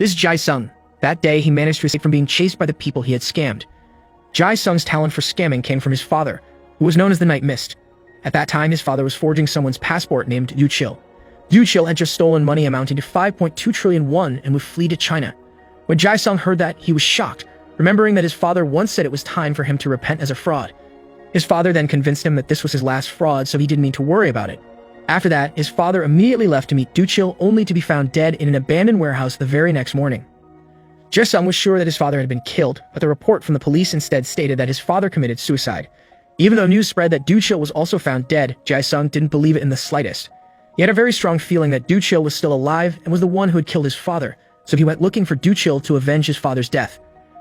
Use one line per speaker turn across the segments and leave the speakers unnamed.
This is Jai Sung. That day, he managed to escape from being chased by the people he had scammed. Jai Sung's talent for scamming came from his father, who was known as the Night Mist. At that time, his father was forging someone's passport named Yu Chil. Yu Chil had just stolen money amounting to 5.2 trillion won and would flee to China. When Jai Sung heard that, he was shocked, remembering that his father once said it was time for him to repent as a fraud. His father then convinced him that this was his last fraud, so he didn't need to worry about it. After that, his father immediately left to meet Yu Chil, only to be found dead in an abandoned warehouse the very next morning. Jai Sung was sure that his father had been killed, but the report from the police instead stated that his father committed suicide. Even though news spread that Yu Chil was also found dead, Jai Sung didn't believe it in the slightest. He had a very strong feeling that Yu Chil was still alive and was the one who had killed his father, so he went looking for Yu Chil to avenge his father's death.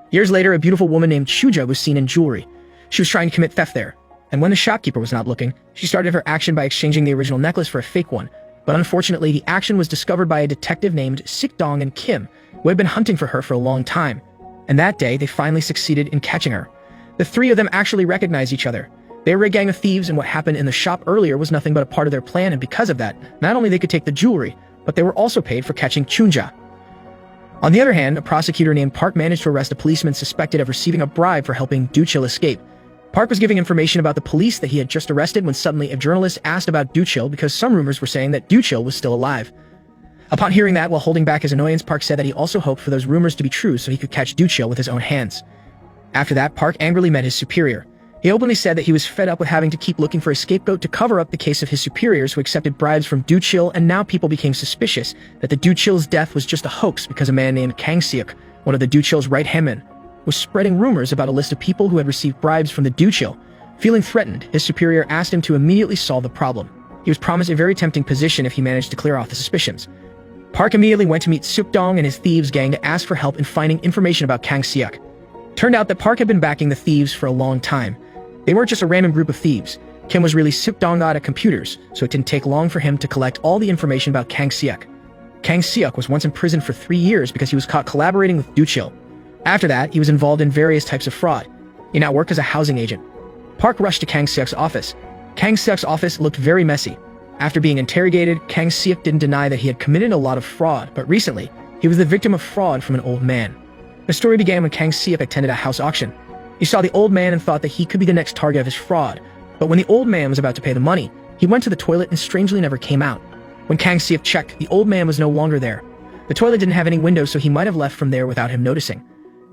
Years later, a beautiful woman named Chuja was seen in jewelry. She was trying to commit theft there, and when the shopkeeper was not looking, she started her action by exchanging the original necklace for a fake one. But unfortunately, the action was discovered by a detective named Sik-dong and Kim, who had been hunting for her for a long time. And that day, they finally succeeded in catching her. The three of them actually recognized each other. They were a gang of thieves, and what happened in the shop earlier was nothing but a part of their plan, and because of that, not only they could take the jewelry, but they were also paid for catching Chunja. On the other hand, a prosecutor named Park managed to arrest a policeman suspected of receiving a bribe for helping Yu Chil escape. Park was giving information about the police that he had just arrested when suddenly a journalist asked about Yu Chil because some rumors were saying that Yu Chil was still alive. Upon hearing that, while holding back his annoyance, Park said that he also hoped for those rumors to be true so he could catch Yu Chil with his own hands. After that, Park angrily met his superior. He openly said that he was fed up with having to keep looking for a scapegoat to cover up the case of his superiors who accepted bribes from Yu Chil, and now people became suspicious that the Yu Chil's death was just a hoax because a man named Kang Seok, one of the Yu Chil's right-hand men, was spreading rumors about a list of people who had received bribes from the Yu Chil. Feeling threatened, his superior asked him to immediately solve the problem. He was promised a very tempting position if he managed to clear off the suspicions. Park immediately went to meet Suk-dong and his thieves gang to ask for help in finding information about Kang Seok. Turned out that Park had been backing the thieves for a long time. They weren't just a random group of thieves. Kim was really Suk-dong god at computers, so it didn't take long for him to collect all the information about Kang Seok. Kang Seok was once in prison for 3 years because he was caught collaborating with Yu Chil. After that, he was involved in various types of fraud. He now worked as a housing agent. Park rushed to Kang Seok's office. Kang Seok's office looked very messy. After being interrogated, Kang Seok didn't deny that he had committed a lot of fraud, but recently, he was the victim of fraud from an old man. The story began when Kang Seok attended a house auction. He saw the old man and thought that he could be the next target of his fraud, but when the old man was about to pay the money, he went to the toilet and strangely never came out. When Kang Seok checked, the old man was no longer there. The toilet didn't have any windows, so he might have left from there without him noticing.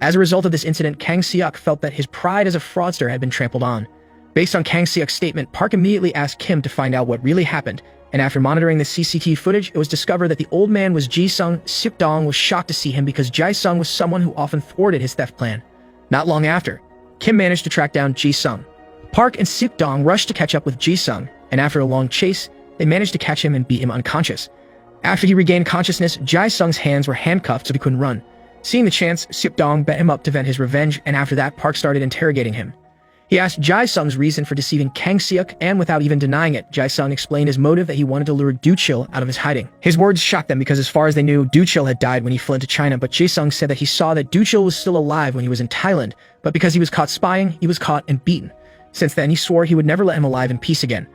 As a result of this incident, Kang Seok felt that his pride as a fraudster had been trampled on. Based on Kang Seok's statement, Park immediately asked Kim to find out what really happened, and after monitoring the CCTV footage, it was discovered that the old man was Jai Sung. Suk-dong was shocked to see him because Jai Sung was someone who often thwarted his theft plan. Not long after, Kim managed to track down Jai Sung. Park and Suk-dong rushed to catch up with Jai Sung, and after a long chase, they managed to catch him and beat him unconscious. After he regained consciousness, Jai Sung's hands were handcuffed so he couldn't run. Seeing the chance, Suk-dong bet him up to vent his revenge, and after that, Park started interrogating him. He asked Jai Sung's reason for deceiving Kang Seok, and without even denying it, Jai Sung explained his motive that he wanted to lure Yu Chil out of his hiding. His words shocked them because as far as they knew, Yu Chil had died when he fled to China, but Jai Sung said that he saw that Yu Chil was still alive when he was in Thailand, but because he was caught spying, he was caught and beaten. Since then, he swore he would never let him alive in peace again.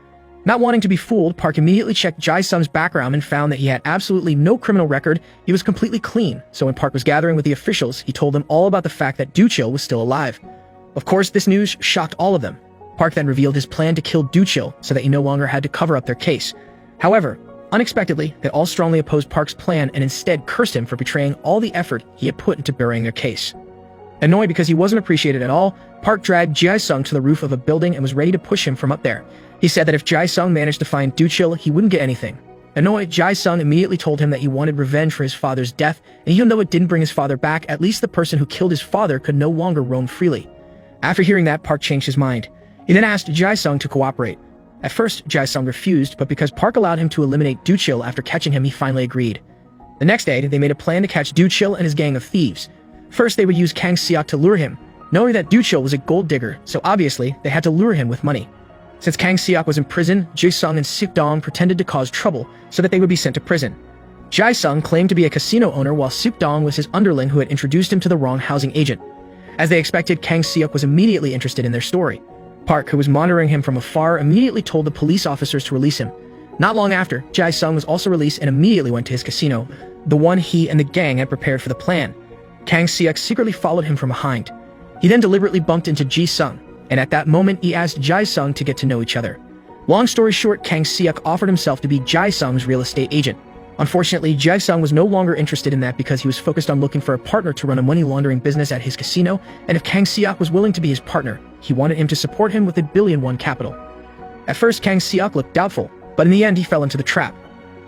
Not wanting to be fooled, Park immediately checked Jai Sung's background and found that he had absolutely no criminal record. He was completely clean, so when Park was gathering with the officials, he told them all about the fact that Yu Chil was still alive. Of course, this news shocked all of them. Park then revealed his plan to kill Yu Chil so that he no longer had to cover up their case. However, unexpectedly, they all strongly opposed Park's plan and instead cursed him for betraying all the effort he had put into burying their case. Annoyed because he wasn't appreciated at all, Park dragged Jai Sung to the roof of a building and was ready to push him from up there. He said that if Jai Sung managed to find Yu Chil, he wouldn't get anything. Annoyed, Jai Sung immediately told him that he wanted revenge for his father's death, and even though it didn't bring his father back, at least the person who killed his father could no longer roam freely. After hearing that, Park changed his mind. He then asked Jai Sung to cooperate. At first, Jai Sung refused, but because Park allowed him to eliminate Yu Chil after catching him, he finally agreed. The next day, they made a plan to catch Yu Chil and his gang of thieves. First, they would use Kang Seok to lure him, knowing that Yu Chil was a gold digger, so obviously, they had to lure him with money. Since Kang Seok was in prison, Jai Sung and Suk-dong pretended to cause trouble so that they would be sent to prison. Jai Sung claimed to be a casino owner while Suk-dong was his underling who had introduced him to the wrong housing agent. As they expected, Kang Seok was immediately interested in their story. Park, who was monitoring him from afar, immediately told the police officers to release him. Not long after, Jai Sung was also released and immediately went to his casino. the one he and the gang had prepared for the plan. Kang Seok secretly followed him from behind. He then deliberately bumped into Ji-sung, and at that moment he asked Jae-sung to get to know each other. Long story short, Kang Seok offered himself to be Jae-sung's real estate agent. Unfortunately, Jae-sung was no longer interested in that because he was focused on looking for a partner to run a money laundering business at his casino, and if Kang Seok was willing to be his partner, he wanted him to support him with $1 billion capital. At first, Kang Seok looked doubtful, but in the end he fell into the trap.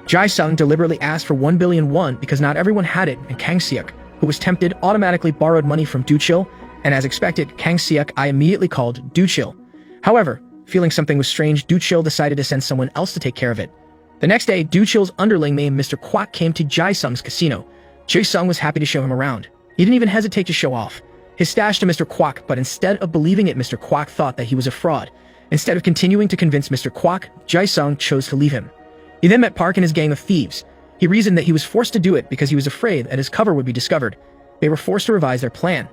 Jae-sung deliberately asked for $1 billion because not everyone had it, and Kang Seok, who was tempted, automatically borrowed money from Do-chil, and as expected, Kang Seok immediately called Do-chil. However, feeling something was strange, Do-chil decided to send someone else to take care of it. The next day, Do-chil's underling named Mr. Kwak came to Jae-sung's casino. Jae-sung was happy to show him around. He didn't even hesitate to show off his stash to Mr. Kwak, but instead of believing it, Mr. Kwak thought that he was a fraud. Instead of continuing to convince Mr. Kwak, Jae-sung chose to leave him. He then met Park and his gang of thieves. He reasoned that he was forced to do it because he was afraid that his cover would be discovered. They were forced to revise their plan.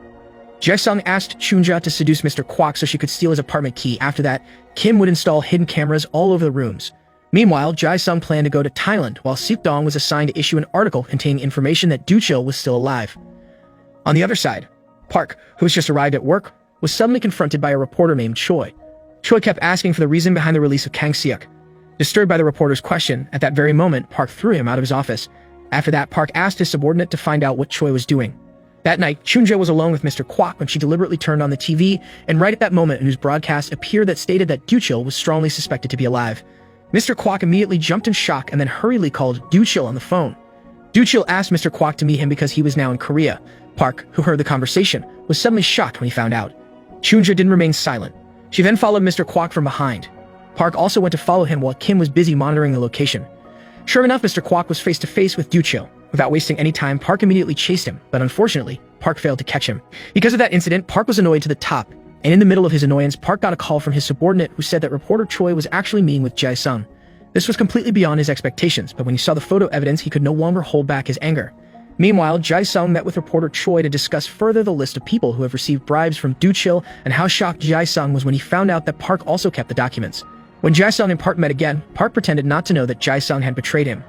Jae-sung asked Chunja to seduce Mr. Kwak so she could steal his apartment key. After that, Kim would install hidden cameras all over the rooms. Meanwhile, Jae-sung planned to go to Thailand, while Sik-dong was assigned to issue an article containing information that Do-chil was still alive. On the other side, Park, who was just arrived at work, was suddenly confronted by a reporter named Choi. Choi kept asking for the reason behind the release of Kang Seok. Disturbed by the reporter's question, at that very moment, Park threw him out of his office. After that, Park asked his subordinate to find out what Choi was doing. That night, Chunja was alone with Mr. Kwak when she deliberately turned on the TV, and right at that moment a news broadcast appeared that stated that Do-chil was strongly suspected to be alive. Mr. Kwak immediately jumped in shock and then hurriedly called Do-chil on the phone. Do-chil asked Mr. Kwak to meet him because he was now in Korea. Park, who heard the conversation, was suddenly shocked when he found out. Chunja didn't remain silent. She then followed Mr. Kwak from behind. Park also went to follow him while Kim was busy monitoring the location. Sure enough, Mr. Kwak was face to face with Do-chil. Without wasting any time, Park immediately chased him, but unfortunately, Park failed to catch him. Because of that incident, Park was annoyed to the top, and in the middle of his annoyance, Park got a call from his subordinate who said that reporter Choi was actually meeting with Jae-sung. This was completely beyond his expectations, but when he saw the photo evidence, he could no longer hold back his anger. Meanwhile, Jae-sung met with reporter Choi to discuss further the list of people who have received bribes from Do-chil and how shocked Jae-sung was when he found out that Park also kept the documents. When Jae-sung and Park met again, Park pretended not to know that Jae-sung had betrayed him.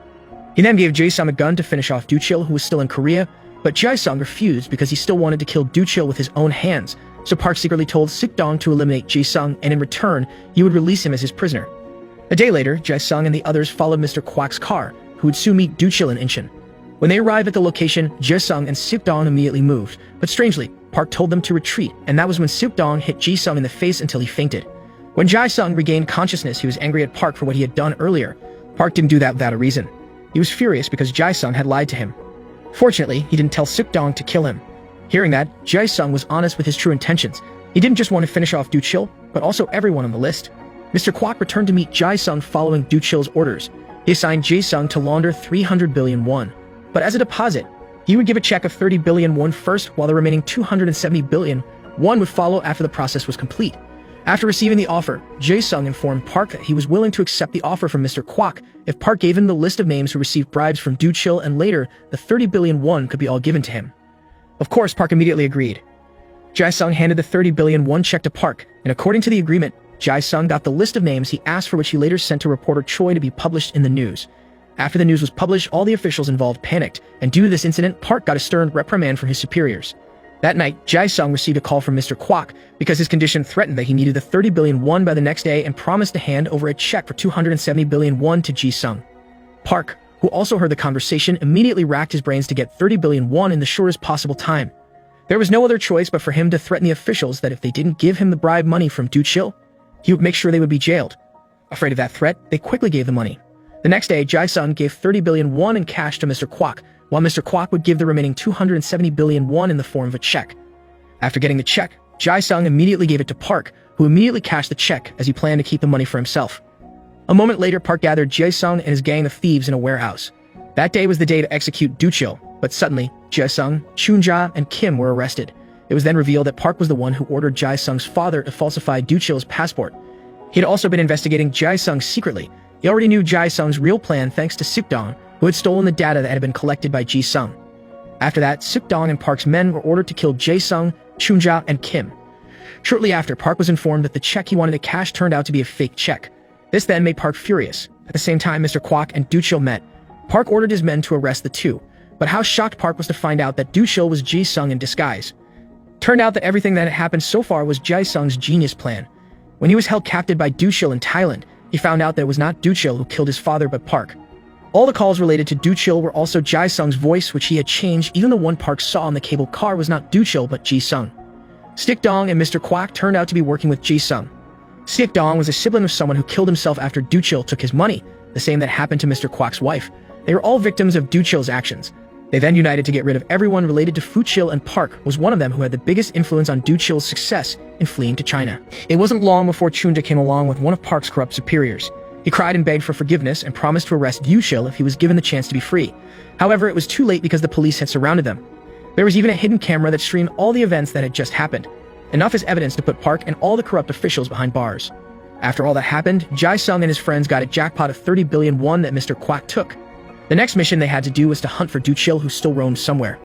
He then gave Jae-sung a gun to finish off Do-chil, who was still in Korea, but Jae-sung refused because he still wanted to kill Do-chil with his own hands, so Park secretly told Sik-dong to eliminate Jae-sung, and in return, he would release him as his prisoner. A day later, Jae-sung and the others followed Mr. Kwak's car, who would soon meet Do-chil in Incheon. When they arrived at the location, Jae-sung and Sik-dong immediately moved, but strangely, Park told them to retreat, and that was when Sik-dong hit Jae-sung in the face until he fainted. When Jae-sung regained consciousness, he was angry at Park for what he had done earlier. Park didn't do that without a reason. He was furious because Jae-sung had lied to him. Fortunately, he didn't tell Sik-dong to kill him. Hearing that, Jae-sung was honest with his true intentions. He didn't just want to finish off Do-chil, but also everyone on the list. Mr. Kwak returned to meet Jae-sung following Do-chil's orders. He assigned Jae-sung to launder 300 billion won. But as a deposit, he would give a check of 30 billion won first, while the remaining 270 billion won would follow after the process was complete. After receiving the offer, Jae-sung informed Park that he was willing to accept the offer from Mr. Kwak if Park gave him the list of names who received bribes from Do-chil, and later, the 30 billion won could be all given to him. Of course, Park immediately agreed. Jae-sung handed the 30 billion won check to Park, and according to the agreement, Jae-sung got the list of names he asked for, which he later sent to reporter Choi to be published in the news. After the news was published, all the officials involved panicked, and due to this incident, Park got a stern reprimand from his superiors. That night, Jae-sung received a call from Mr. Kwak because his condition threatened that he needed the 30 billion won by the next day and promised to hand over a check for 270 billion won to Jae-sung. Park, who also heard the conversation, immediately racked his brains to get 30 billion won in the shortest possible time. There was no other choice but for him to threaten the officials that if they didn't give him the bribe money from Do-chil, he would make sure they would be jailed. Afraid of that threat, they quickly gave the money. The next day, Jae-sung gave 30 billion won in cash to Mr. Kwak, while Mr. Kwak would give the remaining 270 billion won in the form of a check. After getting the check, Jae-sung immediately gave it to Park, who immediately cashed the check as he planned to keep the money for himself. A moment later, Park gathered Jae-sung and his gang of thieves in a warehouse. That day was the day to execute Do-chil, but suddenly, Jae-sung, Chunja, and Kim were arrested. It was then revealed that Park was the one who ordered Jae-sung's father to falsify Do-chil's passport. He had also been investigating Jae-sung secretly. He already knew Jae-sung's real plan thanks to Sik-dong, who had stolen the data that had been collected by Ji-sung. After that, Sik-dong and Park's men were ordered to kill Jae-sung, Chunja, and Kim. Shortly after, Park was informed that the check he wanted to cash turned out to be a fake check. This then made Park furious. At the same time Mr. Kwak and Do-chil met. Park ordered his men to arrest the two. But how shocked Park was to find out that Du Chil was Ji Sung in disguise. Turned out that everything that had happened so far was Ji Sung's genius plan. When he was held captive by Du Chil in Thailand, he found out that it was not Du Chil who killed his father but Park. All the calls related to Du Chil were also Ji Sung's voice, which he had changed. Even the one Park saw on the cable car was not Du Chil but Ji Sung. Stick Dong and Mr. Kwak turned out to be working with Ji Sung. Stick Dong was a sibling of someone who killed himself after Du Chil took his money, the same that happened to Mr. Kwak's wife. They were all victims of Du Chil's actions. They then united to get rid of everyone related to Fu Chil, and Park was one of them who had the biggest influence on Du Chil's success in fleeing to China. It wasn't long before Chunja came along with one of Park's corrupt superiors. He cried and begged for forgiveness and promised to arrest Du Chil if he was given the chance to be free. However, it was too late because the police had surrounded them. There was even a hidden camera that streamed all the events that had just happened. Enough as evidence to put Park and all the corrupt officials behind bars. After all that happened, Ji Sung and his friends got a jackpot of 30 billion won that Mr. Kwak took. The next mission they had to do was to hunt for Du Chil, who still roamed somewhere.